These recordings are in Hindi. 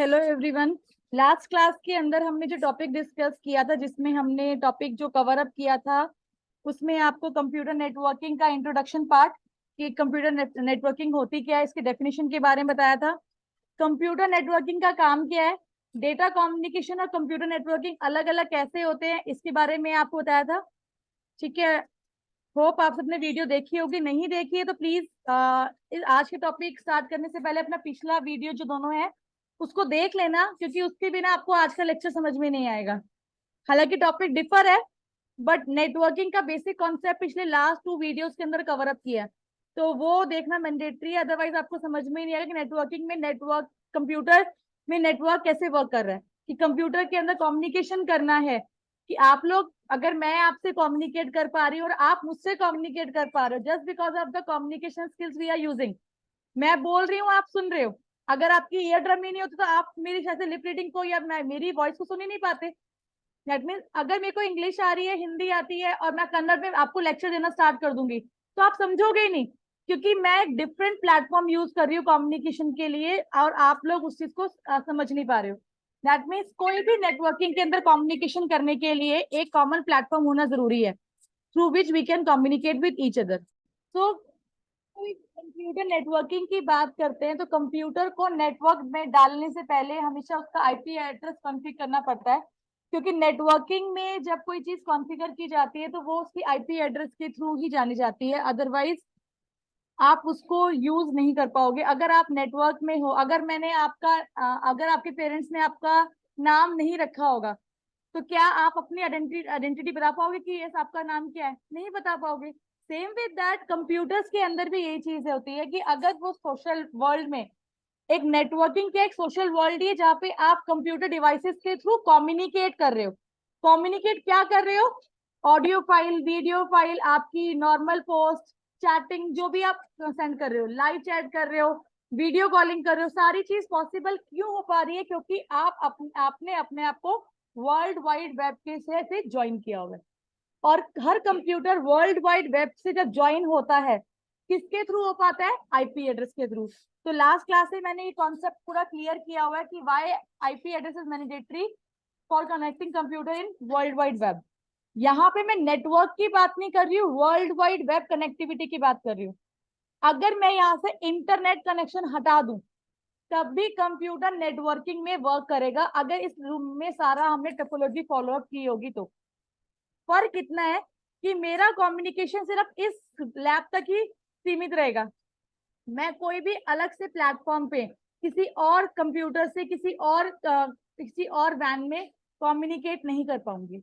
Hello everyone. लास्ट क्लास के अंदर हमने जो टॉपिक डिस्कस किया था, जिसमें हमने टॉपिक जो कवर अप किया था, उसमें आपको कंप्यूटर नेटवर्किंग का इंट्रोडक्शन पार्ट कि कंप्यूटर नेटवर्किंग होती क्या है, इसके डेफिनेशन के बारे में बताया था। कंप्यूटर नेटवर्किंग का काम क्या है, डेटा कम्युनिकेशन और कंप्यूटर नेटवर्किंग अलग अलग कैसे होते हैं, इसके बारे में आपको बताया था। ठीक है। होप आप सबने वीडियो देखी होगी, नहीं देखी है तो प्लीज आज के टॉपिक स्टार्ट करने से पहले अपना पिछला वीडियो जो दोनों है उसको देख लेना, क्योंकि उसके बिना आपको आज का लेक्चर समझ में नहीं आएगा। हालांकि टॉपिक डिफर है, बट नेटवर्किंग का बेसिक कॉन्सेप्ट पिछले लास्ट 2 वीडियोस के अंदर कवर अप किया है, तो वो देखना मैंडेटरी है। अदरवाइज आपको समझ में ही नहीं आएगा कि नेटवर्किंग में नेटवर्क कंप्यूटर में नेटवर्क कैसे वर्क कर रहा है, कि कंप्यूटर के अंदर कम्युनिकेशन करना है, कि आप लोग, अगर मैं आपसे कम्युनिकेट कर पा रही हूँ और आप मुझसे कम्युनिकेट कर पा रहे हो, just because of the communication skills we are using. मैं बोल रही हूँ, आप सुन रहे हो। अगर आपकी ईयर ड्रम ही नहीं होती तो आप मेरी शायद लिप रीडिंग को या मेरी वॉइस को सुन ही नहीं पाते। दैट मीन्स अगर मेरे को इंग्लिश आ रही है, हिंदी आती है और मैं कन्नड़ में आपको लेक्चर देना स्टार्ट कर दूंगी तो आप समझोगे ही नहीं, क्योंकि मैं एक डिफरेंट प्लेटफॉर्म यूज कर रही हूँ कम्युनिकेशन के लिए और आप लोग उस चीज को समझ नहीं पा रहे हो। दैट मीन्स कोई भी नेटवर्किंग के अंदर कम्युनिकेशन करने के लिए एक कॉमन प्लेटफॉर्म होना जरूरी है, through which we can communicate with each other. So computer networking की बात करते हैं तो कंप्यूटर को नेटवर्क में डालने से पहले हमेशा उसका आईपी एड्रेस कॉन्फ़िगर करना पड़ता है, क्योंकि नेटवर्किंग में जब कोई चीज कॉन्फ़िगर की जाती है तो वो उसकी आईपी एड्रेस के थ्रू ही जानी जाती है, अदरवाइज आप उसको यूज नहीं कर पाओगे। अगर आप नेटवर्क में हो, अगर मैंने आपका अगर आपके पेरेंट्स ने आपका नाम नहीं रखा होगा तो क्या आप अपनी आइडेंटिटी बता पाओगे कि यस आपका नाम क्या है? नहीं बता पाओगे। सेम विद दैट कंप्यूटर्स के अंदर भी यही चीज होती है कि अगर वो सोशल वर्ल्ड में, एक नेटवर्किंग का एक सोशल वर्ल्ड ही है जहाँ पे आप कंप्यूटर डिवाइसेस के थ्रू कम्युनिकेट कर रहे हो। कम्युनिकेट क्या कर रहे हो? ऑडियो फाइल, वीडियो फाइल, आपकी नॉर्मल पोस्ट, चैटिंग, जो भी आप सेंड कर रहे हो, लाइव चैट कर रहे हो, वीडियो कॉलिंग कर रहे हो, सारी चीज पॉसिबल क्यों हो पा रही है? क्योंकि आपने अपने आप को वर्ल्ड वाइड वेब के से ज्वाइन किया हुआ है। और हर कंप्यूटर वर्ल्ड वाइड वेब से जब ज्वाइन होता है, किसके थ्रू हो पाता है? आईपी एड्रेस के थ्रू। तो लास्ट क्लास में मैंने ये कॉन्सेप्ट पूरा क्लियर किया हुआ है कि why IP address is mandatory for connecting computer in world wide web. यहाँ पे मैं नेटवर्क की बात नहीं कर रही हूँ, वर्ल्ड वाइड वेब कनेक्टिविटी की बात कर रही हूँ। अगर मैं यहाँ से इंटरनेट कनेक्शन हटा दूं तब भी कंप्यूटर नेटवर्किंग में वर्क करेगा, अगर इस रूम में सारा हमने टोपोलॉजी फॉलो अप की होगी तो। फर्क इतना है कि मेरा कम्युनिकेशन सिर्फ इस लैब तक ही सीमित रहेगा। मैं कोई भी अलग से प्लेटफॉर्म पे किसी और कंप्यूटर से किसी और वैन में कम्युनिकेट नहीं कर पाऊंगी।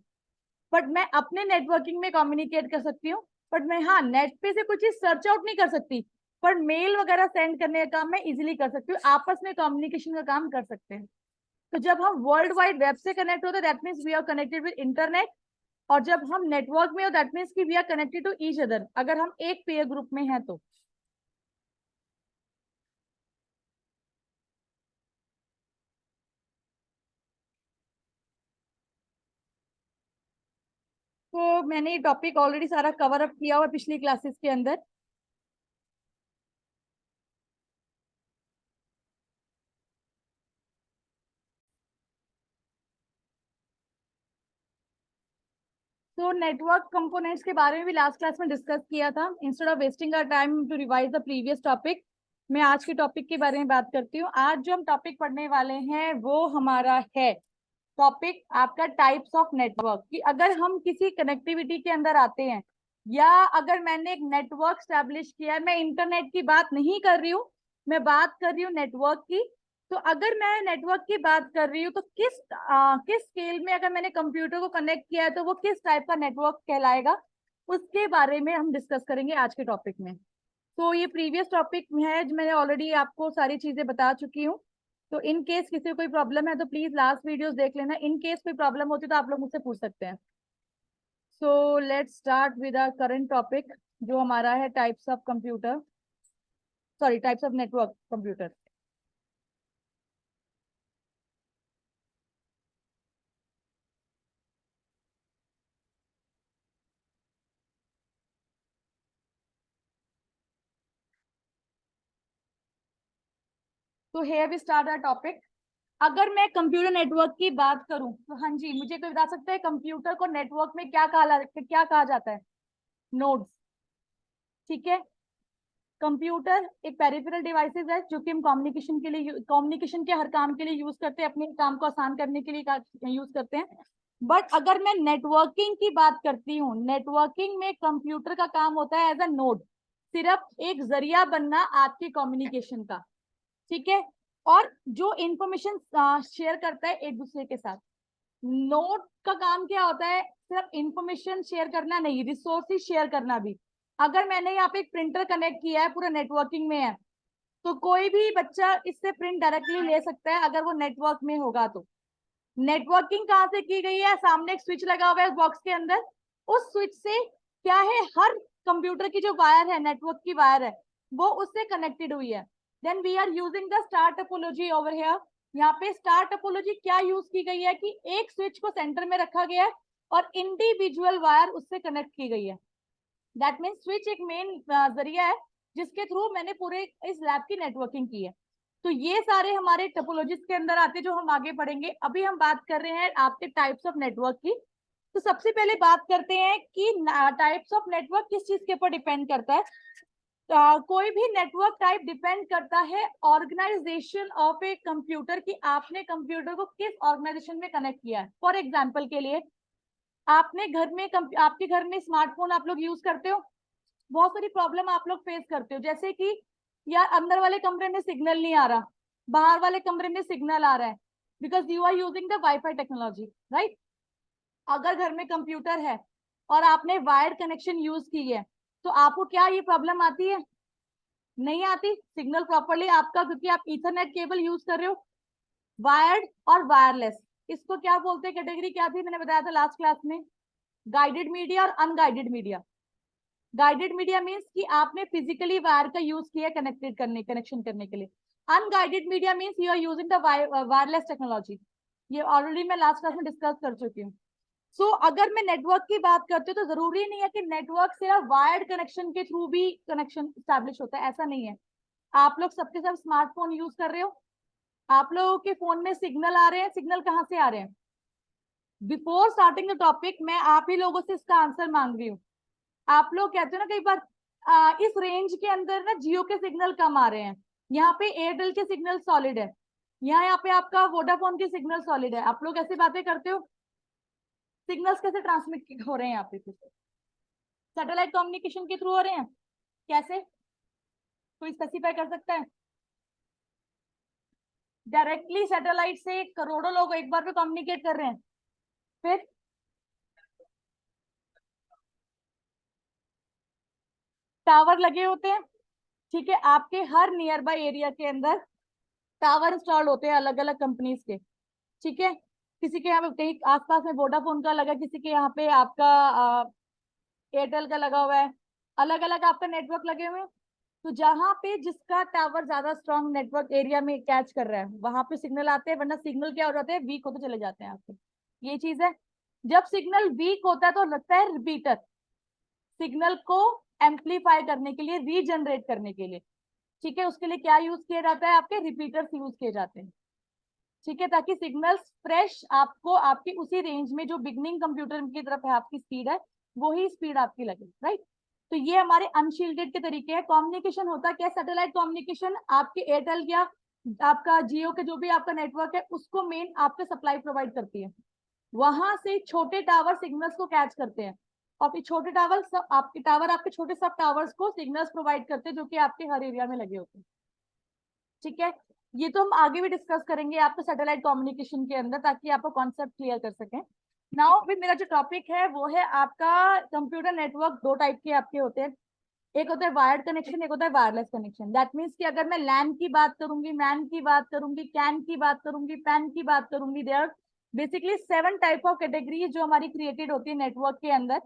बट मैं अपने नेटवर्किंग में कम्युनिकेट कर सकती हूँ। बट मैं, हाँ, नेट पे से कुछ चीज सर्च आउट नहीं कर सकती, पर मेल वगैरह सेंड करने का काम मैं इजिली कर सकती हूँ, आपस में कम्युनिकेशन का काम कर सकते हैं। तो जब हम वर्ल्ड वाइड वेब से कनेक्ट होते हैं that means we are connected with internet. और जब हम नेटवर्क में हो दैट मीन्स कि we are connected to each other, अगर हम एक पेयर ग्रुप में हैं तो। मैंने ये टॉपिक ऑलरेडी सारा कवर अप किया हुआ पिछली क्लासेस के अंदर। तो नेटवर्क कंपोनेंट्स के बारे में भी लास्ट क्लास में डिस्कस किया था। Instead of wasting our time to revise the previous topic, मैं आज के टॉपिक के बारे में बात करती हूँ। आज जो हम टॉपिक पढ़ने वाले हैं वो हमारा है टॉपिक आपका टाइप्स ऑफ नेटवर्क। कि अगर हम किसी कनेक्टिविटी के अंदर आते हैं या अगर मैंने एक नेटवर्क स्टैब्लिश किया है, मैं इंटरनेट की बात नहीं कर रही हूँ, मैं बात कर रही हूँ नेटवर्क की। तो अगर मैं नेटवर्क की बात कर रही हूँ तो किस स्केल में अगर मैंने कंप्यूटर को कनेक्ट किया है तो वो किस टाइप का नेटवर्क कहलाएगा, उसके बारे में हम डिस्कस करेंगे आज के टॉपिक में। तो ये प्रीवियस टॉपिक है जो मैंने ऑलरेडी आपको सारी चीजें बता चुकी हूँ। तो इन केस किसी को कोई प्रॉब्लम है तो प्लीज लास्ट वीडियोस देख लेना, इन केस कोई प्रॉब्लम होती है तो आप लोग मुझसे पूछ सकते हैं। So let's start with our current topic जो हमारा है types of computer, sorry types of network computer. तो here we start our topic. अगर मैं कंप्यूटर नेटवर्क की बात करूं तो हाँ जी, मुझे कोई बता सकता है कंप्यूटर को नेटवर्क में क्या कहा जाता है? नोड्स। ठीक है, कंप्यूटर एक पेरिफेरल डिवाइसेस है जो कि हम कम्युनिकेशन के हर काम के लिए यूज करते हैं, अपने काम को आसान करने के लिए यूज करते हैं। बट अगर मैं नेटवर्किंग की बात करती हूँ, नेटवर्किंग में कंप्यूटर का काम होता है एज अ नोड, सिर्फ एक जरिया बनना आपके कम्युनिकेशन का। ठीक है, और जो इंफॉर्मेशन शेयर करता है एक दूसरे के साथ। नोड का काम क्या होता है? सिर्फ इंफॉर्मेशन शेयर करना नहीं, रिसोर्सेज शेयर करना भी। अगर मैंने यहाँ पे एक प्रिंटर कनेक्ट किया है, पूरा नेटवर्किंग में है, तो कोई भी बच्चा इससे प्रिंट डायरेक्टली ले सकता है अगर वो नेटवर्क में होगा तो। नेटवर्किंग कहाँ से की गई है? सामने एक स्विच लगा हुआ है बॉक्स के अंदर, उस स्विच से क्या है, हर कंप्यूटर की जो वायर है, नेटवर्क की वायर है, वो उससे कनेक्टेड हुई है। Then we are using the star topology over here. यहाँ पे स्टार टोपोलॉजी क्या यूज की गई है कि एक स्विच को सेंटर में रखा गया है और इंडिविजुअल वायर उससे कनेक्ट की गई है। दैट मीन्स स्विच एक मेन जरिया है जिसके थ्रू मैंने पूरे इस लैब की नेटवर्किंग की है। तो ये सारे हमारे टोपोलॉजीज के अंदर आते हैं जो हम आगे पढ़ेंगे। अभी हम बात कर रहे हैं आपके टाइप्स ऑफ नेटवर्क की। तो सबसे पहले बात करते हैं कि टाइप्स ऑफ नेटवर्क किस चीज के ऊपर डिपेंड करता है। कोई भी नेटवर्क टाइप डिपेंड करता है ऑर्गेनाइजेशन ऑफ ए कंप्यूटर, कि आपने कंप्यूटर को किस ऑर्गेनाइजेशन में कनेक्ट किया है। फॉर एग्जाम्पल के लिए, आपने घर में आपके घर में स्मार्टफोन आप लोग यूज करते हो, बहुत सारी प्रॉब्लम आप लोग फेस करते हो, जैसे कि यार अंदर वाले कमरे में सिग्नल नहीं आ रहा, बाहर वाले कमरे में सिग्नल आ रहा है, because you are using the wifi technology, right. अगर घर में कंप्यूटर है और आपने वायर्ड कनेक्शन यूज की है, तो आपको क्या ये प्रॉब्लम आती है? नहीं आती। सिग्नल प्रॉपरली आपका, क्योंकि आप ईथरनेट केबल यूज कर रहे हो। वायर्ड और वायरलेस, इसको क्या बोलते हैं? कैटेगरी क्या थी, मैंने बताया था लास्ट क्लास में, गाइडेड मीडिया और unguided media. Guided media means कि आपने फिजिकली वायर का यूज किया कनेक्शन करने के लिए। Unguided media means you are using the wireless technology. ये ऑलरेडी मैं लास्ट क्लास में डिस्कस कर चुकी हूँ। सो अगर मैं नेटवर्क की बात करती हूँ तो जरूरी नहीं है कि नेटवर्क सिर्फ वायर्ड कनेक्शन के थ्रू भी कनेक्शन स्टैब्लिश होता है, ऐसा नहीं है। आप लोग सबके सब स्मार्टफोन यूज कर रहे हो, आप लोगों के फोन में सिग्नल आ रहे हैं। सिग्नल कहाँ से आ रहे हैं? बिफोर स्टार्टिंग द टॉपिक मैं आप ही लोगों से इसका आंसर मांग रही हूँ। आप लोग कहते हो ना कई बार इस रेंज के अंदर ना जियो के सिग्नल कम आ रहे हैं, यहाँ पे एयरटेल के सिग्नल सॉलिड है, यहाँ पे आपका वोडाफोन के सिग्नल सॉलिड है। आप लोग ऐसी बातें करते हो। सिग्नल्स कैसे ट्रांसमिट हो रहे हैं यहाँ पे? सैटेलाइट कम्युनिकेशन के थ्रू हो रहे हैं। कैसे? कोई स्पेसिफाई कर सकता है? डायरेक्टली सैटेलाइट से करोड़ों लोग एक बार में कम्युनिकेट कर रहे हैं। फिर टावर लगे होते हैं। ठीक है, आपके हर नियर बाय एरिया के अंदर टावर इंस्टॉल होते हैं अलग अलग कंपनीज के। ठीक है, किसी के यहाँ पे कहीं आसपास में वोडाफोन का लगा, किसी के यहाँ पे आपका एयरटेल का लगा हुआ है, अलग अलग आपका नेटवर्क लगे हुए हैं। तो जहाँ पे जिसका टावर ज्यादा स्ट्रॉन्ग नेटवर्क एरिया में कैच कर रहा है वहां पे सिग्नल आते हैं, वरना सिग्नल क्या हो जाते हैं, वीक होते चले जाते हैं आपके। ये चीज है। जब सिग्नल वीक होता है तो लगता है रिपीटर, सिग्नल को एम्पलीफाई करने के लिए, रीजनरेट करने के लिए। ठीक है, उसके लिए क्या यूज किया जाता है? आपके रिपीटर्स यूज किए जाते हैं। ठीक है, ताकि सिग्नल्स फ्रेश आपको आपकी उसी रेंज में जो बिगनिंग कंप्यूटर की तरफ है आपकी स्पीड है, वही स्पीड आपकी लगे, राइट। तो ये हमारे अनशील्डेड के तरीके हैं। कम्युनिकेशन होता क्या? सैटेलाइट कम्युनिकेशन आपके एयरटेल या आपका जियो के जो भी आपका नेटवर्क है उसको मेन आपके सप्लाई प्रोवाइड करती है। वहां से छोटे टावर सिग्नल्स को कैच करते हैं और फिर छोटे टावर सब आपके छोटे सब टावर्स को सिग्नल्स प्रोवाइड करते हैं जो कि आपके हर एरिया में लगे होते हैं। ठीक है, ये तो हम आगे भी डिस्कस करेंगे आपके सैटेलाइट कम्युनिकेशन के अंदर, ताकि आपको कॉन्सेप्ट क्लियर कर सकें। नाउ फिर मेरा जो टॉपिक है वो है आपका कंप्यूटर नेटवर्क। दो टाइप के आपके होते हैं, एक होता है वायर्ड कनेक्शन, एक होता है वायरलेस कनेक्शन। दैट मीन्स कि अगर मैं लैन की बात करूंगी, मैन की बात करूंगी, कैन की बात करूंगी, पैन की बात करूंगी, there basically 7 type of category जो हमारी क्रिएटेड होती है नेटवर्क के अंदर।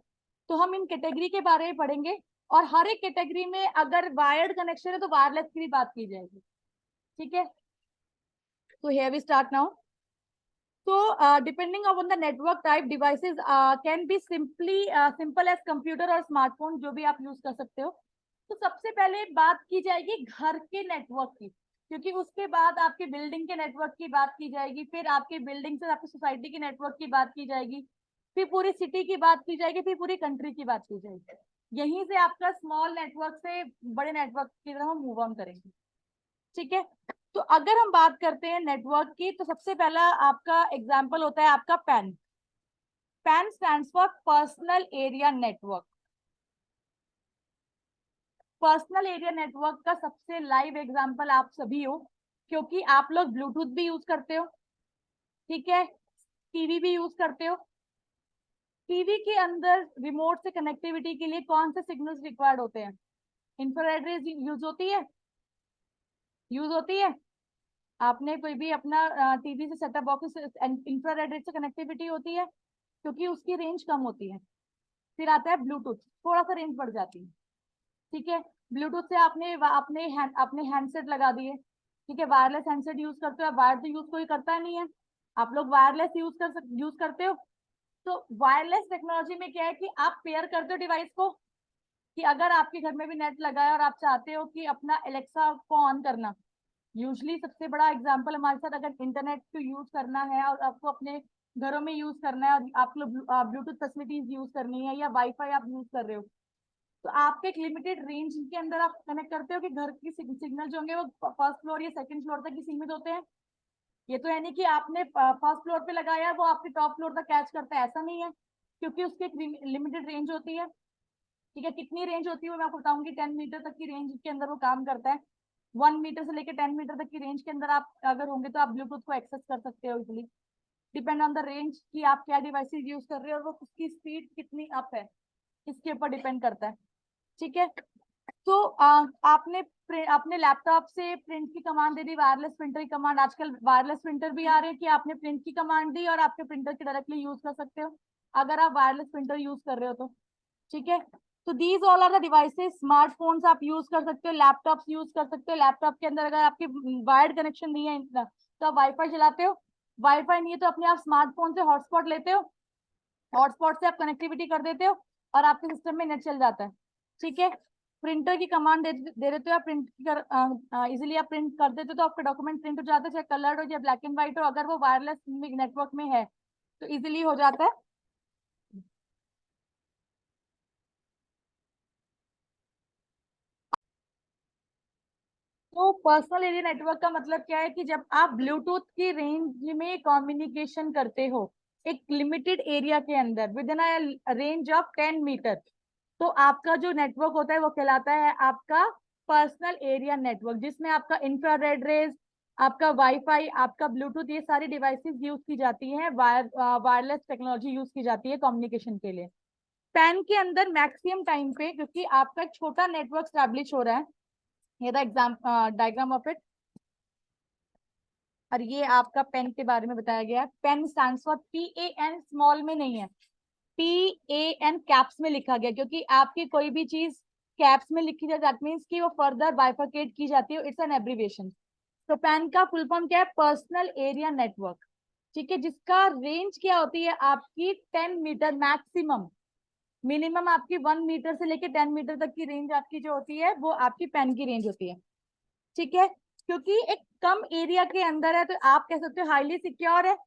तो हम इन कैटेगरी के बारे में पढ़ेंगे और हर एक कैटेगरी में अगर वायर्ड कनेक्शन है तो वायरलेस की भी बात की जाएगी। ठीक है, तो here we start now. So depending upon the network type, devices can be simple as computer और smartphone, जो भी आप यूज कर सकते हो। तो सबसे पहले बात की जाएगी घर के नेटवर्क की। क्योंकि उसके बाद आपकी बिल्डिंग के नेटवर्क की बात की जाएगी, फिर आपकी बिल्डिंग से आपकी सोसाइटी के नेटवर्क की बात की जाएगी, फिर पूरी सिटी की बात की जाएगी, फिर पूरी कंट्री की बात की जाएगी। यहीं से आपका स्मॉल नेटवर्क से बड़े नेटवर्क की तरफ हम मूव ऑन करेंगे। ठीक है, तो अगर हम बात करते हैं नेटवर्क की, तो सबसे पहला आपका एग्जाम्पल होता है आपका pan. Pan stands for personal area network. Personal area network का सबसे लाइव एग्जांपल आप सभी हो, क्योंकि आप लोग ब्लूटूथ भी यूज करते हो, ठीक है, टीवी भी यूज करते हो। टीवी के अंदर रिमोट से कनेक्टिविटी के लिए कौन से सिग्नल्स रिक्वायर्ड होते हैं? इंफ्रारेड रेज यूज होती है। आपने कोई भी अपना टीवी से सेटअप बॉक्स इंफ्रारेड रेज से कनेक्टिविटी होती है, क्योंकि उसकी रेंज कम होती है। फिर आता है ब्लूटूथ, थोड़ा सा रेंज बढ़ जाती है। ठीक है, ब्लूटूथ से आपने हैंडसेट लगा दिए, ठीक है, वायरलेस हैंडसेट यूज करते हो। वायर तो यूज कोई करता नहीं है, आप लोग वायरलेस यूज करते हो। तो वायरलेस टेक्नोलॉजी में क्या है कि आप पेयर करते हो डिवाइस को, कि अगर आपके घर में भी नेट लगा है और आप चाहते हो कि अपना एलेक्सा को ऑन करना, यूजली सबसे बड़ा एग्जांपल हमारे साथ, अगर इंटरनेट को यूज करना है और आपको अपने घरों में यूज करना है और आप लोग ब्लूटूथ फैसिलिटीज यूज करनी है या वाईफाई आप यूज कर रहे हो, तो आपके एक लिमिटेड रेंज के अंदर आप कनेक्ट करते हो कि घर की सिग्नल जो होंगे वो फर्स्ट फ्लोर या सेकंड फ्लोर तक ही सीमित होते हैं। ये तो है नहीं कि आपने फर्स्ट फ्लोर पे लगाया वो आपके टॉप फ्लोर तक कैच करता है, ऐसा नहीं है, क्योंकि उसकी एक लिमिटेड रेंज होती है। ठीक है, कितनी रेंज होती है वो मैं आपको बताऊंगी। 10 मीटर तक की रेंज के अंदर वो काम करता है। 1 मीटर से लेकर 10 मीटर तक की रेंज के अंदर आप अगर होंगे तो आप ब्लूटूथ को एक्सेस कर सकते हो easily. Depend on the range कि आप क्या डिवाइसेज यूज कर रहे हो और वो उसकी स्पीड कितनी अप है, इसके ऊपर डिपेंड करता है। ठीक है, तो आपने लैपटॉप से प्रिंट की कमांड दे दी, वायरलेस प्रिंटर की कमांड। आजकल वायरलेस प्रिंटर भी आ रहे हैं कि आपने प्रिंट की कमांड दी और आपके प्रिंटर की डायरेक्टली यूज कर सकते हो, अगर आप वायरलेस प्रिंटर यूज कर रहे हो तो। ठीक है, तो these all are the devices. Smartphones आप यूज कर सकते हो, लैपटॉप्स यूज कर सकते हो। लैपटॉप के अंदर अगर आपके वायर्ड कनेक्शन नहीं है तो आप वाईफाई चलाते हो, वाईफाई नहीं है तो अपने आप स्मार्टफोन से हॉटस्पॉट लेते हो, हॉटस्पॉट से आप कनेक्टिविटी कर देते हो और आपके सिस्टम में नेट चल जाता है। ठीक है, प्रिंटर की कमांड दे देते हो आप, प्रिंट कर इजिली आप प्रिंट कर देते हो तो आपका डॉक्यूमेंट प्रिंट हो जाता है, चाहे कलर्ड हो या ब्लैक एंड व्हाइट हो। अगर वो वायरलेस नेटवर्क में है तो इजिली हो जाता है। तो पर्सनल एरिया नेटवर्क का मतलब क्या है कि जब आप ब्लूटूथ की रेंज में कम्युनिकेशन करते हो एक लिमिटेड एरिया के अंदर within range of 10 metre, तो आपका जो नेटवर्क होता है वो कहलाता है आपका पर्सनल एरिया नेटवर्क, जिसमें आपका इंफ्रारेड रेज, आपका वाईफाई, आपका ब्लूटूथ, ये सारी डिवाइसेस यूज की जाती हैं, वायरलेस टेक्नोलॉजी यूज की जाती है कम्युनिकेशन के लिए। पैन के अंदर मैक्सिमम टाइम पे, क्योंकि आपका एक छोटा नेटवर्क स्टैब्लिश हो रहा है, ये the exam diagram of it, और ये आपका पेन के बारे में बताया गया। PAN stands for PAN, small में नहीं है, PAN कैप्स में लिखा गया, क्योंकि आपकी कोई भी चीज कैप्स में लिखी जाए दैट मीन्स कि वो फर्दर बाइफरकेट की जाती है, इट्स एन एब्रीविएशन। तो पैन का फुल फॉर्म क्या है? Personal area network. ठीक है, जिसका रेंज क्या होती है आपकी 10 मीटर मैक्सिमम, मिनिमम आपकी 1 मीटर से लेके 10 मीटर तक की रेंज आपकी जो होती है वो आपकी पेन की रेंज होती है। ठीक है, क्योंकि एक कम एरिया के अंदर है तो आप कह सकते हो हाईली सिक्योर है,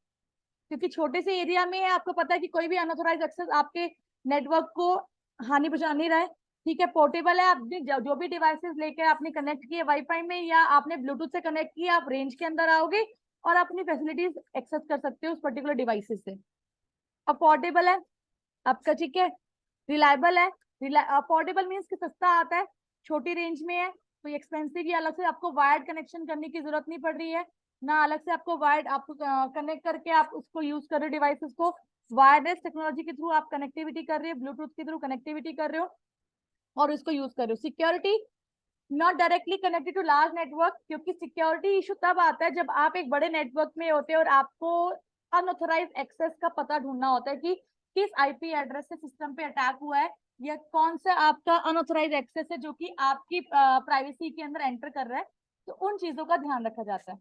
क्योंकि छोटे से एरिया में है, आपको पता है कि कोई भी अनऑथोराइज एक्सेस आपके नेटवर्क को हानि पहुंचा नहीं रहा है। ठीक है, पोर्टेबल है, आपने जो भी डिवाइसेस लेकर आपने कनेक्ट किए वाईफाई में या आपने ब्लूटूथ से कनेक्ट किया, आप रेंज के अंदर आओगे और अपनी फैसिलिटीज एक्सेस कर सकते हो उस पर्टिकुलर डिवाइसेस से। अफोर्डेबल है आपका, ठीक है, रिलायबल है। अफोर्डेबल मीन्स कि सस्ता आता है, छोटी रेंज में है, कोई एक्सपेंसिव या अलग से आपको वायर्ड कनेक्शन करने की जरूरत नहीं पड़ रही है, ना अलग से आपको वायर्ड आपको कनेक्ट करके आप उसको यूज कर रहे हो डिवाइसेस को। वायरलेस टेक्नोलॉजी के थ्रू आप कनेक्टिविटी कर रहे हो, ब्लूटूथ के थ्रू कनेक्टिविटी कर रहे हो और इसको यूज कर रहे हो। Security, not directly connected to large network, क्योंकि सिक्योरिटी इशू तब आता है जब आप एक बड़े नेटवर्क में होते हैं और आपको अनऑथोराइज एक्सेस का पता ढूंढना होता है कि किस आईपी एड्रेस से सिस्टम पे अटैक हुआ है या कौन सा आपका अनऑथोराइज एक्सेस है जो कि आपकी प्राइवेसी के अंदर एंटर कर रहा है, तो उन चीजों का ध्यान रखा जाता है।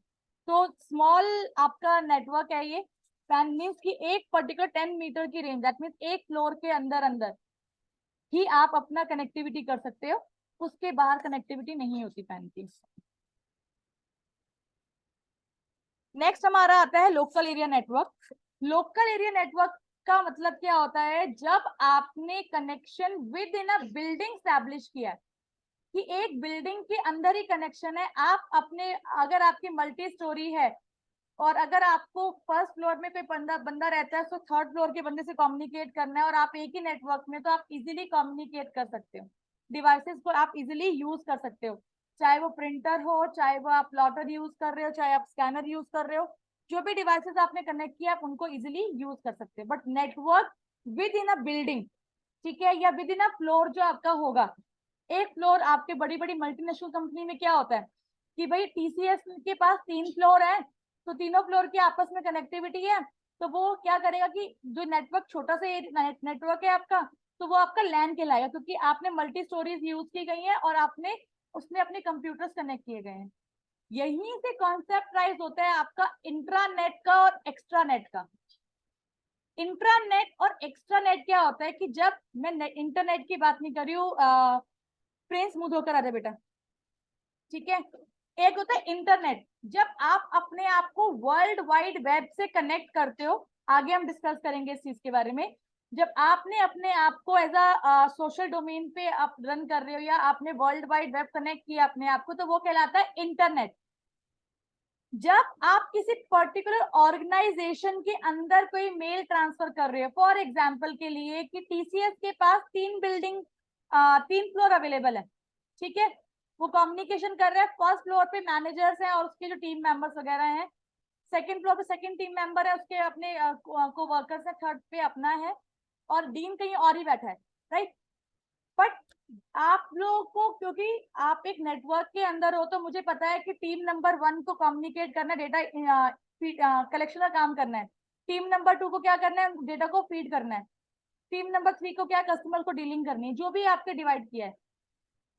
तो स्मॉल आपका नेटवर्क है ये। पैन मीन्स की एक पर्टिकुलर 10 मीटर की रेंज, दैट मीन्स एक फ्लोर के अंदर अंदर ही आप अपना कनेक्टिविटी कर सकते हो, उसके बाहर कनेक्टिविटी नहीं होती पैन की। नेक्स्ट हमारा आता है local area network. Local area network का मतलब क्या होता है, जब आपने connection with in a building establish किया है, कि एक बिल्डिंग के अंदर ही कनेक्शन है, आप अपने, अगर आपकी मल्टी स्टोरी है और अगर आपको फर्स्ट फ्लोर में कोई बंदा बंदा रहता है तो थर्ड फ्लोर के बंदे से कम्युनिकेट करना है और आप एक ही नेटवर्क में, तो आप इजीली कम्युनिकेट कर सकते हो, डिवाइसेस को आप इजीली यूज कर सकते हो, चाहे वो प्रिंटर हो, चाहे वो आप प्लॉटर यूज कर रहे हो, चाहे आप स्कैनर यूज कर रहे हो, जो भी डिवाइसेस आपने कनेक्ट किया आप उनको इजिली यूज कर सकते हो। But network with in a building, ठीक है, या विद इन अ फ्लोर जो आपका होगा, एक फ्लोर आपके बड़ी बड़ी मल्टीनेशनल कंपनी में क्या होता है कि भाई टीसीएस के पास 3 फ्लोर है, तो तीनों फ्लोर की आपस में कनेक्टिविटी है, तो वो क्या करेगा कि जो नेटवर्क छोटा सा नेटवर्क है आपका, तो वो आपका लैन कहलाएगा, क्योंकि आपने मल्टी स्टोरीज यूज की गई है और आपने उसमें अपने कंप्यूटर्स कनेक्ट किए गए हैं। यहीं से कॉन्सेप्ट राइज होता है आपका इंट्रानेट का और एक्स्ट्रानेट का। इंट्रानेट और एक्स्ट्रानेट क्या होता है कि जब मैं इंटरनेट की बात नहीं कर रही हूँ, प्रिंस मुंह धोकर आ जाए बेटा, ठीक है। एक होता है इंटरनेट, जब आप अपने आप को वर्ल्ड वाइड वेब से कनेक्ट करते हो, आगे हम डिस्कस करेंगे इस चीज के बारे में। जब आपने अपने आप को एज अ सोशल डोमेन पे आप रन कर रहे हो या आपने वर्ल्ड वाइड वेब कनेक्ट किया अपने आप को, तो वो कहलाता है इंटरनेट। जब आप किसी पर्टिकुलर ऑर्गेनाइजेशन के अंदर कोई मेल ट्रांसफर कर रहे हो, फॉर एग्जांपल के लिए कि टीसीएस के पास 3 फ्लोर अवेलेबल है, ठीक है, वो कम्युनिकेशन कर रहे हैं, फर्स्ट फ्लोर पे मैनेजर्स हैं और उसके जो टीम मेंबर्स वगैरह हैं, सेकंड फ्लोर पे सेकंड टीम मेंबर है, उसके अपने को वर्कर्स है, थर्ड पे अपना है, और डीन कहीं और ही बैठा है, राइट। बट आप लोगों को, क्योंकि आप एक नेटवर्क के अंदर हो, तो मुझे पता है कि टीम नंबर 1 को कम्युनिकेट करना, डेटा कलेक्शन का काम करना है, टीम नंबर 2 को क्या करना है, डेटा को फीड करना है, टीम नंबर 3 को क्या, कस्टमर को डीलिंग करनी है, जो भी आपके डिवाइड किया है।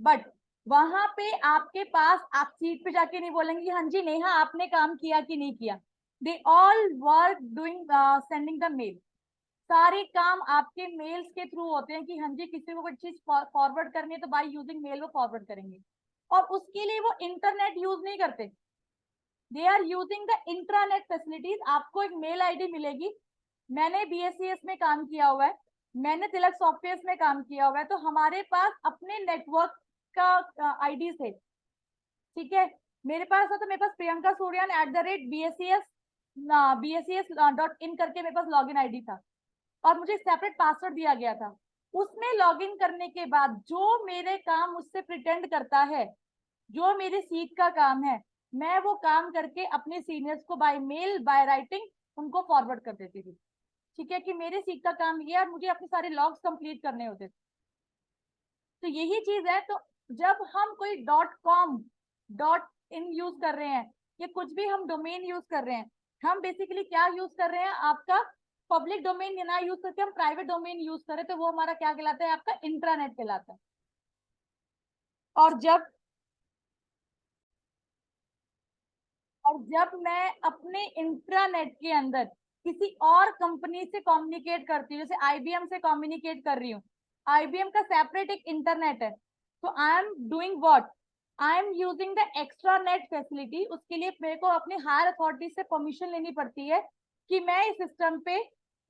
बट वहां पे आपके पास, आप सीट पे जाके नहीं बोलेंगे हाँ जी नेहा आपने काम किया कि नहीं किया, they all work doing sending the mail, सारे काम आपके मेल्स के थ्रू होते हैं कि हाँ जी किसी को कोई चीज फॉरवर्ड करनी है तो बाय यूजिंग मेल वो फॉरवर्ड करेंगे, और उसके लिए वो इंटरनेट यूज नहीं करते, they are using the intranet facilities. आपको एक मेल आईडी मिलेगी, मैंने बीएससीएस में काम किया हुआ है, मैंने तिलक सॉफ्टवेयर में काम किया हुआ है, तो हमारे पास अपने नेटवर्क का आईडी थे, ठीक है, मेरे पास था, तो मेरे पास प्रियंका सूर्यन @bscs.in करके मेरे पास लॉगिन आईडी था, और मुझे सेपरेट पासवर्ड दिया गया था। उसमें लॉगिन करने के बाद जो मेरे काम मुझसे प्रिटेंड करता है, जो मेरी सीट का काम है, मैं वो काम करके अपने सीनियर्स को बाय मेल बाय राइटिंग उनको फॉरवर्ड कर देती थी, ठीक है, कि मेरे सीट का काम ये और मुझे अपने सारे लॉग्स कंप्लीट करने होते थे। तो यही चीज है। तो जब हम कोई .com .in यूज कर रहे हैं या कुछ भी हम डोमेन यूज कर रहे हैं, हम बेसिकली क्या यूज कर रहे हैं, आपका पब्लिक डोमेन ना यूज करके हम प्राइवेट डोमेन यूज करें, तो वो हमारा क्या कहलाता है, आपका इंट्रानेट कहलाता है। और जब मैं अपने इंट्रानेट के अंदर किसी और कंपनी से कम्युनिकेट करती हूँ, जैसे आईबीएम से कम्युनिकेट कर रही हूँ, आईबीएम का सेपरेट एक इंटरनेट है, तो I am doing what, I am using the extra net facility. उसके लिए मेरे को अपनी हायर अथॉरिटी से परमिशन लेनी पड़ती है कि मैं इस सिस्टम पे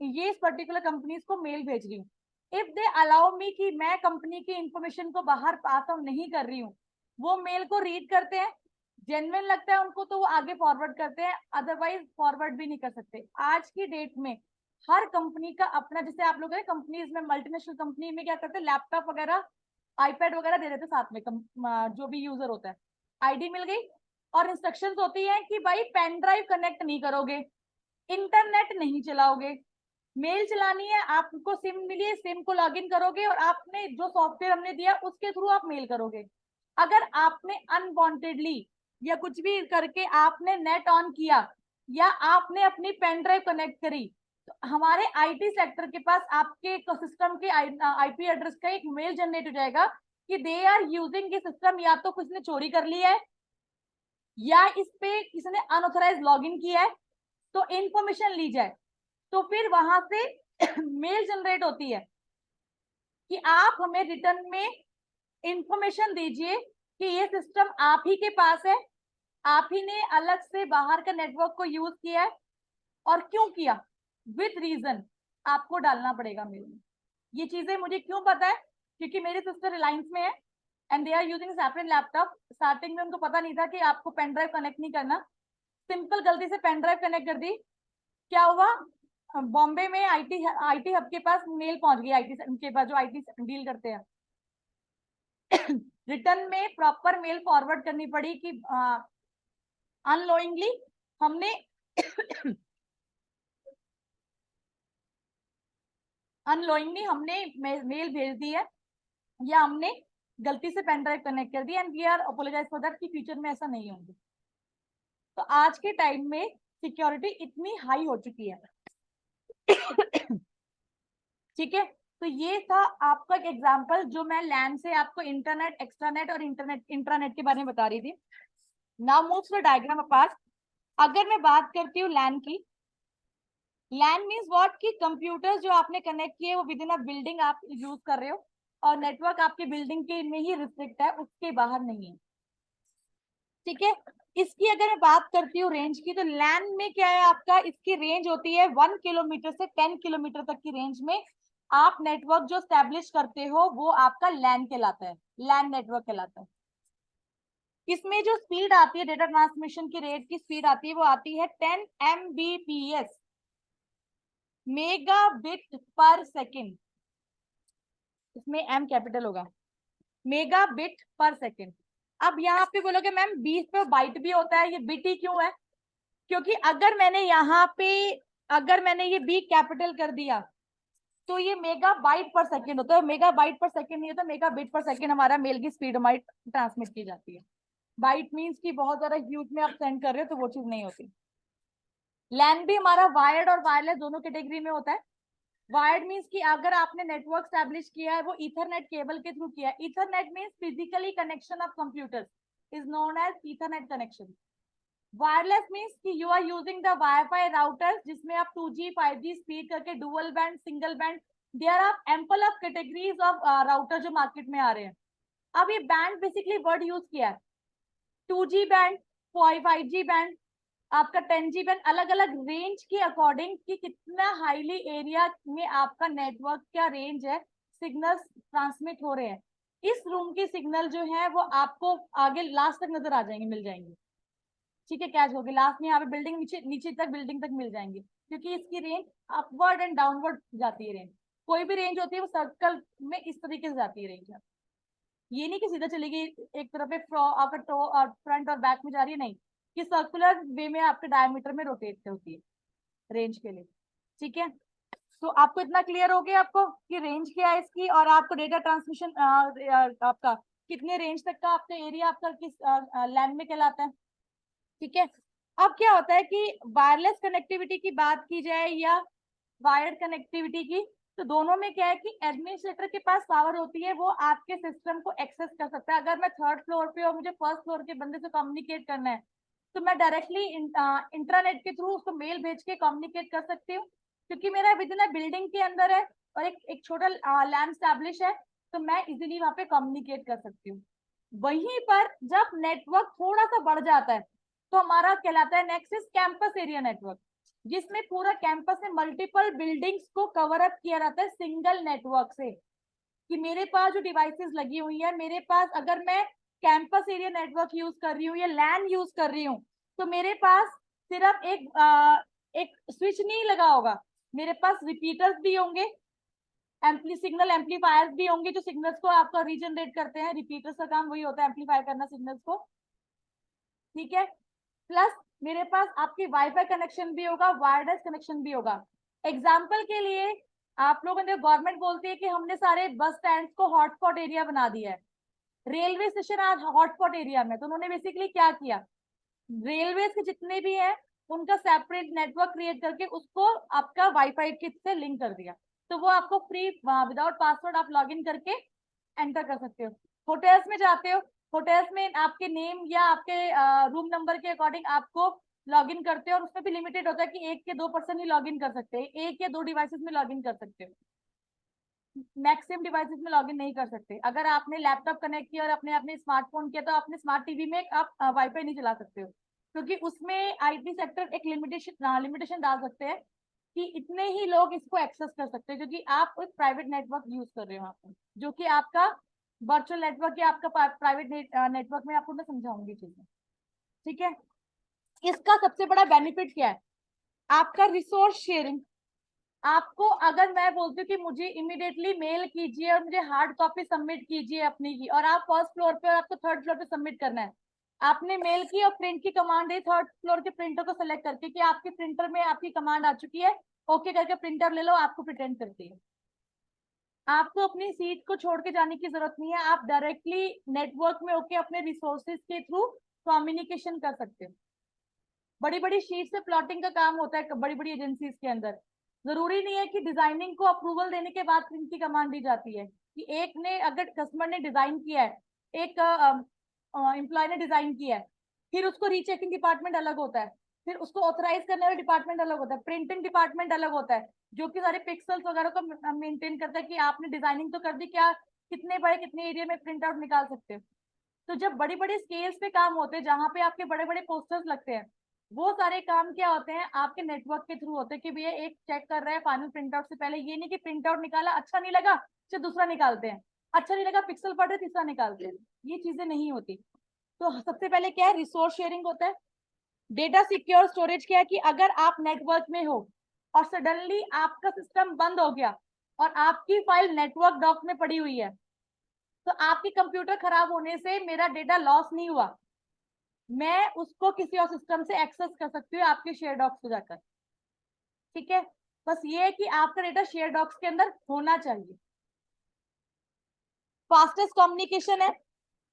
ये इस पर्टिकुलर कंपनीज को मेल भेज रही हूँ। इफ दे अलाउ मी कि मैं कंपनी की इंफॉर्मेशन को बाहर पास ऑन नहीं कर रही हूँ, वो मेल को रीड करते हैं, जेन्युइन लगता है उनको तो वो आगे फॉरवर्ड करते हैं, अदरवाइज फॉरवर्ड भी नहीं कर सकते। आज की डेट में हर कंपनी का अपना, जैसे आप लोग कंपनीज में, मल्टीनेशनल कंपनी में क्या करते हैं, लैपटॉप वगैरह आईपैड वगैरह दे देते साथ में, जो भी यूजर होता है, आईडी मिल गई और इंस्ट्रक्शंस होती है कि भाई पेन ड्राइव कनेक्ट नहीं करोगे, इंटरनेट नहीं चलाओगे, मेल चलानी है, आपको सिम मिली है, सिम को लॉगिन करोगे और आपने जो सॉफ्टवेयर हमने दिया उसके थ्रू आप मेल करोगे। अगर आपने अनवांटेडली या कुछ भी करके आपने नेट ऑन किया या आपने अपनी पेन ड्राइव कनेक्ट करी, तो हमारे आईटी सेक्टर के पास आपके सिस्टम के आईपी एड्रेस का एक मेल जनरेट हो जाएगा कि दे आर यूजिंग ये सिस्टम, या तो किसी ने चोरी कर लिया है या इस पे किसी ने अनऑथराइज लॉगिन किया है, तो इंफॉर्मेशन ली जाए। तो फिर वहां से मेल जनरेट होती है कि आप हमें रिटर्न में इंफॉर्मेशन दीजिए कि ये सिस्टम आप ही के पास है, आप ही ने अलग से बाहर का नेटवर्क को यूज किया है, और क्यों किया, विथ रीजन आपको डालना पड़ेगा मेल में। ये चीजें मुझे क्यों पता है, क्योंकि मेरी सिस्टर रिलायंस में है and they are using separate laptop. Starting में उनको पता नहीं था कि आपको पेन ड्राइव कनेक्ट नहीं करना, सिंपल गलती से पेन ड्राइव कनेक्ट कर दी। क्या हुआ, बॉम्बे में आईटी हब के पास मेल पहुंच गई, आईटी के पास जो आईटी डील करते हैं। रिटर्न में प्रॉपर मेल फॉरवर्ड करनी पड़ी कि अनलोइंगली हमने अनलोइंगली हमने मेल भेज दी है, या हमने गलती से पेन ड्राइव कनेक्ट कर दी, and we are apologise for that कि फ्यूचर में ऐसा नहीं होगा। तो आज के टाइम में सिक्योरिटी इतनी हाई हो चुकी है। ठीक है, तो ये था आपका एक एग्जांपल जो मैं लैन से आपको इंटरनेट, एक्सट्रानेट और इंट्रानेट के बारे में बता रही थी। Now moves to diagram part. अगर मैं बात करती हूँ लैन की, लैन मीन्स व्हाट, कि कंप्यूटर जो आपने कनेक्ट किए वो विद इन अ बिल्डिंग आप यूज कर रहे हो, और नेटवर्क आपके बिल्डिंग के में ही रिस्ट्रिक्ट है, उसके बाहर नहीं है। ठीक है, इसकी अगर मैं बात करती हूँ रेंज की, तो लैन में क्या है आपका, इसकी रेंज होती है 1 किलोमीटर से 10 किलोमीटर तक की रेंज में आप नेटवर्क जो स्टैब्लिश करते हो वो आपका लैन कहलाता है, लैन नेटवर्क कहलाता है। इसमें जो स्पीड आती है, डेटा ट्रांसमिशन की रेट की स्पीड आती है, वो आती है 10 Mbps, मेगा बिट पर सेकेंड। इसमें एम कैपिटल होगा, मेगा बिट पर सेकेंड। अब यहाँ पे बोलोगे मैम 20 पे बाइट भी होता है, ये बिट ही क्यों है, क्योंकि अगर मैंने यहाँ पे, अगर मैंने ये बी कैपिटल कर दिया तो ये मेगा बाइट पर सेकेंड होता है, मेगा बाइट पर सेकेंड नहीं होता, मेगा बिट पर सेकेंड हमारा मेल की स्पीड हमारी ट्रांसमिट की जाती है। बाइट मीन्स की बहुत ज्यादा ह्यूज में आप सेंड कर रहे हो तो वो चीज नहीं होती। लैन भी हमारा वायर्ड और वायरलेस दोनों कैटेगरी में होता है। वायर्ड मीन्स कि अगर आपने नेटवर्क स्टैब्लिश किया है वो ईथरनेट केबल के थ्रू किया है। Ethernet means physically connection of computers is known as Ethernet connection. Wireless means कि you are using the wifi routers जिसमें आप 2G 5G स्पीड करके dual band, single band, there are ample of categories of router जो मार्केट में आ रहे हैं। अब ये बैंड बेसिकली वर्ड यूज किया है, 2G बैंड, 5G बैंड, आपका 10G बैंड, अलग अलग रेंज के अकॉर्डिंग कि कितना हाईली एरिया में आपका नेटवर्क का रेंज है, सिग्नल ट्रांसमिट हो रहे हैं। इस रूम की सिग्नल जो है वो आपको आगे लास्ट तक नजर आ जाएंगे, मिल जाएंगे। ठीक है, कैच होगी लास्ट में यहाँ पे बिल्डिंग नीचे नीचे तक, बिल्डिंग तक मिल जाएंगे, क्योंकि इसकी रेंज अपवर्ड एंड डाउनवर्ड जाती है। रेंज कोई भी रेंज होती है वो सर्कल में इस तरीके से जाती है रेंज, ये नहीं कि सीधा चलेगी एक तरफ आपका टो फ्रंट और बैक में जा रही है, नहीं, कि सर्कुलर वे में आपके डायमीटर में रोटेट होती है रेंज के लिए। ठीक है, तो आपको इतना क्लियर हो गया आपको कि रेंज क्या है इसकी, और आपको डेटा ट्रांसमिशन आपका कितने रेंज तक का आपका एरिया आपका किस लैंड में कहलाता है। ठीक है, अब क्या होता है कि वायरलेस कनेक्टिविटी की बात की जाए या वायर्ड कनेक्टिविटी की, तो दोनों में क्या है कि एडमिनिस्ट्रेटर के पास पावर होती है, वो आपके सिस्टम को एक्सेस कर सकता है। अगर मैं थर्ड फ्लोर पे और मुझे फर्स्ट फ्लोर के बंदे से कम्युनिकेट करना है तो मैं डायरेक्टली इंटरनेट के थ्रू उसको मेल भेज के कम्युनिकेट कर सकती हूँ, क्योंकि मेरा विद इन बिल्डिंग के अंदर है और एक छोटा लैंड स्टैब्लिश है, तो मैं इजीली वहां पे कम्युनिकेट कर सकती हूँ। वहीं पर जब नेटवर्क थोड़ा सा बढ़ जाता है तो हमारा कहलाता है next is campus area network, जिसमें पूरा कैंपस में मल्टीपल बिल्डिंग्स को कवर अप किया जाता है सिंगल नेटवर्क से। कि मेरे पास जो डिवाइसेस लगी हुई है, मेरे पास अगर मैं कैंपस एरिया नेटवर्क यूज कर रही हूँ या लैन यूज कर रही हूँ, तो मेरे पास सिर्फ एक स्विच नहीं लगा होगा, मेरे पास रिपीटर्स भी होंगे, सिग्नल एम्पलीफायर्स भी होंगे जो सिग्नल्स को आपका रीजनरेट करते हैं। रिपीटर्स का काम वही होता है, एम्पलीफाई करना सिग्नल्स को। ठीक है, प्लस मेरे पास आपकी वाईफाई कनेक्शन भी होगा, वायरलेस कनेक्शन भी होगा। एग्जाम्पल के लिए आप लोगों ने, गवर्नमेंट बोलती है कि हमने सारे बस स्टैंड को हॉटस्पॉट एरिया बना दिया है, रेलवे स्टेशन आज हॉटस्पॉट एरिया में, तो उन्होंने बेसिकली क्या किया, रेलवे के जितने भी है उनका सेपरेट नेटवर्क क्रिएट करके उसको आपका वाईफाई के से लिंक कर दिया, तो वो आपको फ्री विदाउट पासवर्ड आप लॉग इन करके एंटर कर सकते हो। होटल्स में जाते हो, होटल्स में आपके नेम या आपके रूम नंबर के अकॉर्डिंग आपको लॉग इन करते हो, और उसमें भी लिमिटेड होता है कि 1 के 2 पर्सन ही लॉग इन कर सकते हैं, 1 या 2 डिवाइसेस में लॉग इन कर सकते हो। मैक्सिमम डिवाइसेस में लॉगिन नहीं कर सकते। अगर आपने लैपटॉप कनेक्ट किया और अपने स्मार्टफोन किया तो अपने स्मार्ट टीवी में आप वाईफाई नहीं चला सकते हो, क्योंकि उसमें आईटी सेक्टर एक लिमिटेशन डाल सकते हैं कि इतने ही लोग इसको एक्सेस कर सकते हैं, क्योंकि आप एक प्राइवेट नेटवर्क यूज कर रहे हो वहाँ पर, जो कि आपका वर्चुअल नेटवर्क या आपका प्राइवेट नेटवर्क में आपको मैं समझाऊंगी चीजें। ठीक है, इसका सबसे बड़ा बेनिफिट क्या है? आपका रिसोर्स शेयरिंग। आपको अगर मैं बोलती हूँ कि मुझे इमीडिएटली मेल कीजिए और मुझे हार्ड कॉपी सबमिट कीजिए अपनी की, और आप फर्स्ट फ्लोर पे और आपको थर्ड फ्लोर पे सबमिट करना है, आपने मेल की और प्रिंट की कमांड दी थर्ड फ्लोर के प्रिंटर को सेलेक्ट करके कि आपके प्रिंटर में आपकी कमांड आ चुकी है, ओके करके प्रिंटर ले लो, आपको प्रिटेंड करती है। आपको अपनी सीट को छोड़ के जाने की जरूरत नहीं है, आप डायरेक्टली नेटवर्क में होके अपने रिसोर्सेज के थ्रू कम्युनिकेशन कर सकते हो। बड़ी बड़ी शीट से प्लॉटिंग का काम होता है बड़ी बड़ी एजेंसीज के अंदर। जरूरी नहीं है कि डिजाइनिंग को अप्रूवल देने के बाद प्रिंट की कमांड दी जाती है, कि एक ने अगर कस्टमर ने डिजाइन किया है, एक एम्प्लॉय ने डिजाइन किया है, फिर उसको रीचेकिंग डिपार्टमेंट अलग होता है, फिर उसको ऑथराइज करने वाला डिपार्टमेंट अलग होता है, प्रिंटिंग डिपार्टमेंट अलग होता है, जो कि सारे पिक्सल्स वगैरह को मेंटेन करता है कि आपने डिजाइनिंग तो कर दी, क्या कितने बड़े कितने एरिया में प्रिंट आउट निकाल सकते हो। तो जब बड़ी बड़ी स्केल्स पे काम होते हैं, जहां पे आपके बड़े बड़े पोस्टर्स लगते हैं, वो सारे काम क्या होते हैं? आपके नेटवर्क के थ्रू होते हैं कि भैया एक चेक कर रहा है फाइनल प्रिंट आउट से पहले, ये नहीं कि प्रिंट आउट निकाला, अच्छा नहीं लगा तो दूसरा निकालते हैं, अच्छा नहीं लगा पिक्सल पड़ रहे तीसरा निकालते हैं, ये चीजें नहीं होती। तो सबसे पहले क्या है? रिसोर्स शेयरिंग होता है। डेटा सिक्योर स्टोरेज क्या है? कि अगर आप नेटवर्क में हो और सडनली आपका सिस्टम बंद हो गया और आपकी फाइल नेटवर्क डॉक में पड़ी हुई है, तो आपकी कंप्यूटर खराब होने से मेरा डेटा लॉस नहीं हुआ, मैं उसको किसी और सिस्टम से एक्सेस कर सकती हूँ आपके शेयर डॉक्स पे जाकर। ठीक है, बस ये है कि आपका डेटा शेयर डॉक्स के अंदर होना चाहिए। फास्टेस्ट कम्युनिकेशन है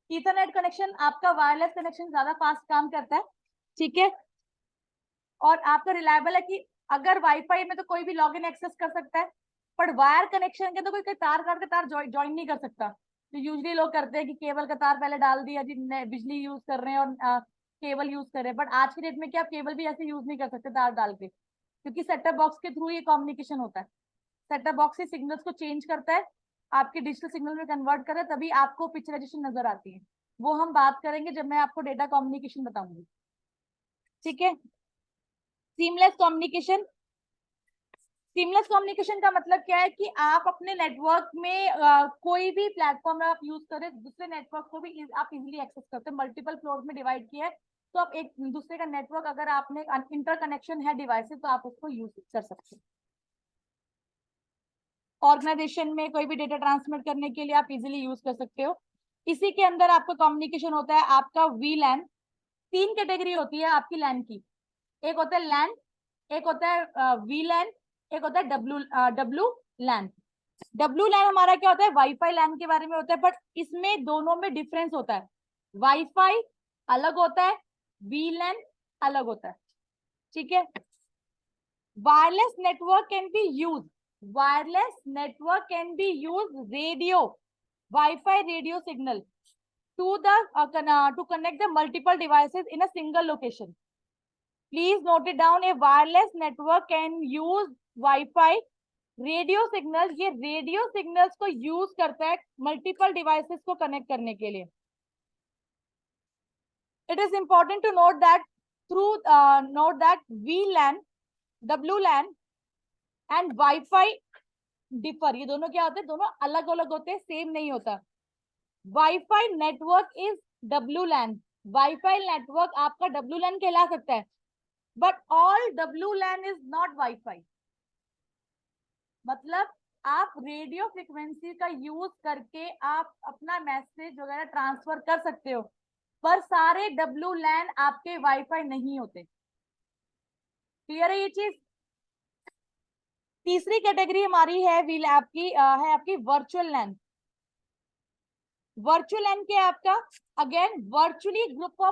ईथरनेट कनेक्शन, आपका वायरलेस कनेक्शन ज्यादा फास्ट काम करता है। ठीक है, और आपका रिलायबल है कि अगर वाईफाई में तो कोई भी लॉगिन एक्सेस कर सकता है, पर वायर कनेक्शन के तो कोई तार काट के तार ज्वाइन नहीं कर सकता। तो यूजली लोग करते हैं कि केबल का तार पहले डाल दिया जी, बिजली यूज कर रहे हैं और केबल यूज कर रहे हैं, बट आज की डेट में क्या आप केबल भी ऐसे यूज नहीं कर सकते तार डाल के, क्योंकि सेटअप बॉक्स के थ्रू ये कम्युनिकेशन होता है। सेटअप बॉक्स से सिग्नल्स को चेंज करता है, आपके डिजिटल सिग्नल में कन्वर्ट करे, तभी आपको पिक्चराइजेशन नजर आती है। वो हम बात करेंगे जब मैं आपको डेटा कम्युनिकेशन बताऊंगी। ठीक है, सीमलेस कम्युनिकेशन। सीमलेस कम्युनिकेशन का मतलब क्या है? कि आप अपने नेटवर्क में कोई भी प्लेटफॉर्म आप यूज करें, दूसरे नेटवर्क को भी आप इजीली एक्सेस करते हैं। मल्टीपल फ्लोर में डिवाइड किया है, तो आप एक दूसरे का नेटवर्क, अगर आपने इंटरकनेक्शन है डिवाइसेस, तो आप उसको यूज कर सकते हैं। ऑर्गेनाइजेशन में कोई भी डेटा ट्रांसमिट करने के लिए आप इजीली यूज कर सकते हो। इसी के अंदर आपका कम्युनिकेशन होता है आपका वी लैन। तीन कैटेगरी होती है आपकी लैन की, एक होता है लैन, एक होता है वी लैन, एक होता है डब्लू लैन। डब्लू लैन हमारा क्या होता है? वाईफाई लैन के बारे में होता है, बट इसमें दोनों में डिफरेंस होता है। वाईफाई अलग होता है, वी लैन अलग होता है। ठीक है, wireless network can be use, wireless network can be use radio, wifi radio signal to the to connect the multiple devices in a single location. Please note it down. A wireless network can use Wi-Fi radio signal, ये रेडियो सिग्नल्स को यूज करता है मल्टीपल डिवाइसेस को कनेक्ट करने के लिए। It is important to note that through note that VLAN, WLAN and wifi differ. ये दोनों क्या होते हैं? दोनों अलग अलग होते हैं, सेम नहीं होता। Wifi network is WLAN, wifi network आपका WLAN कहला सकता है, but all WLAN is not wifi. मतलब आप रेडियो फ्रिक्वेंसी का यूज करके आप अपना मैसेज वगैरह ट्रांसफर कर सकते हो, पर सारे WLAN आपके वाईफाई नहीं होते। क्लियर है ये चीज? तीसरी कैटेगरी हमारी है आपकी वर्चुअल लैन। वर्चुअल लैन क्या है आपका? Again virtually group of